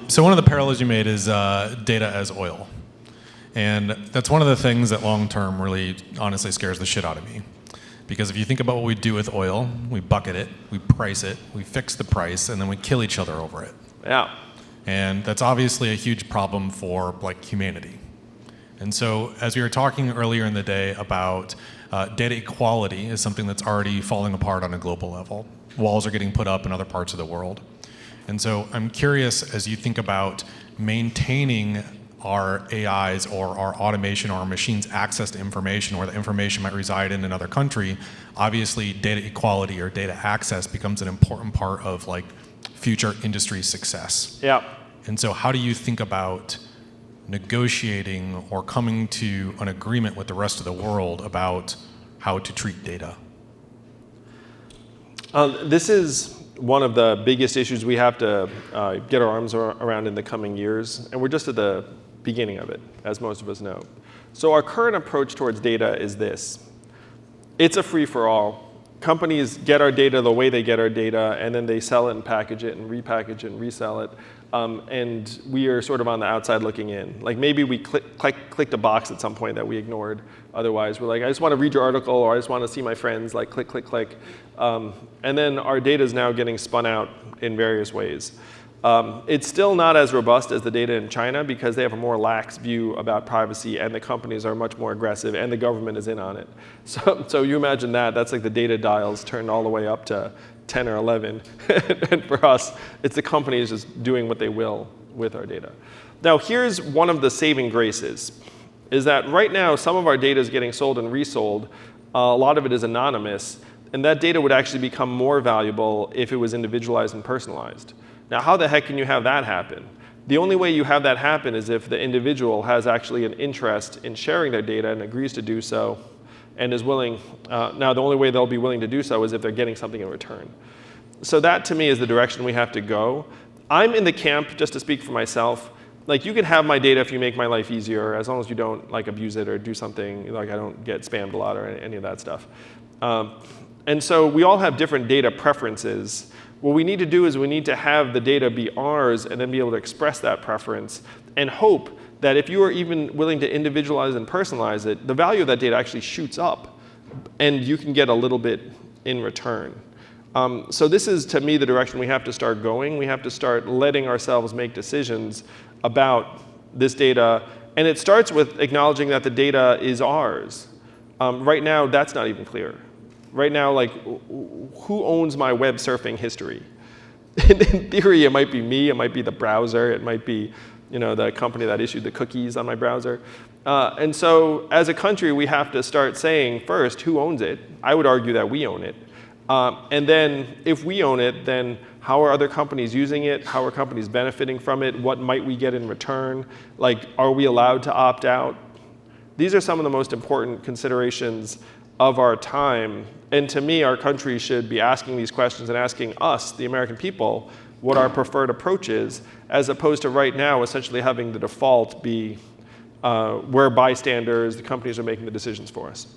So one of the parallels you made is data as oil. And that's one of the things that long-term really honestly scares the shit out of me. Because if you think about what we do with oil, we bucket it, we price it, we fix the price, and then we kill each other over it. Yeah. And that's obviously a huge problem for humanity. And so as we were talking earlier in the day about data equality is something that's already falling apart on a global level. Walls are getting put up in other parts of the world. And so I'm curious, as you think about maintaining our AIs or our automation or our machines' access to information, or the information might reside in another country, obviously data equality or data access becomes an important part of future industry success. Yeah. And so how do you think about negotiating or coming to an agreement with the rest of the world about how to treat data? This is one of the biggest issues we have to get our arms around in the coming years, and we're just at the beginning of it, as most of us know. So our current approach towards data is this. It's a free-for-all. Companies get our data the way they get our data, and then they sell it and package it and repackage it and resell it. And we are sort of on the outside looking in. Maybe we clicked a box at some point that we ignored. Otherwise, we're like, I just want to read your article, or I just want to see my friends, click, click, click. And then our data is now getting spun out in various ways. It's still not as robust as the data in China because they have a more lax view about privacy, and the companies are much more aggressive, and the government is in on it. So you imagine that's like the data dials turned all the way up to 10 or 11. And for us, it's the companies just doing what they will with our data. Now, here's one of the saving graces, is that right now, some of our data is getting sold and resold. A lot of it is anonymous, and that data would actually become more valuable if it was individualized and personalized. Now, how the heck can you have that happen? The only way you have that happen is if the individual has actually an interest in sharing their data and agrees to do so and is willing. Now, the only way they'll be willing to do so is if they're getting something in return. So that, to me, is the direction we have to go. I'm in the camp, just to speak for myself, you can have my data if you make my life easier, as long as you don't abuse it or do something, I don't get spammed a lot or any of that stuff. And so we all have different data preferences. What we need to do is we need to have the data be ours and then be able to express that preference and hope that if you are even willing to individualize and personalize it, the value of that data actually shoots up and you can get a little bit in return. So this is, to me, the direction we have to start going. We have to start letting ourselves make decisions about this data. And it starts with acknowledging that the data is ours. Right now, that's not even clear. Right now, who owns my web surfing history? In theory, it might be me, it might be the browser, it might be the company that issued the cookies on my browser. And so as a country, we have to start saying first, who owns it? I would argue that we own it. And then if we own it, then how are other companies using it? How are companies benefiting from it? What might we get in return? Are we allowed to opt out? These are some of the most important considerations of our time. And to me, our country should be asking these questions and asking us, the American people, what our preferred approach is, as opposed to right now essentially having the default be we're bystanders, the companies are making the decisions for us.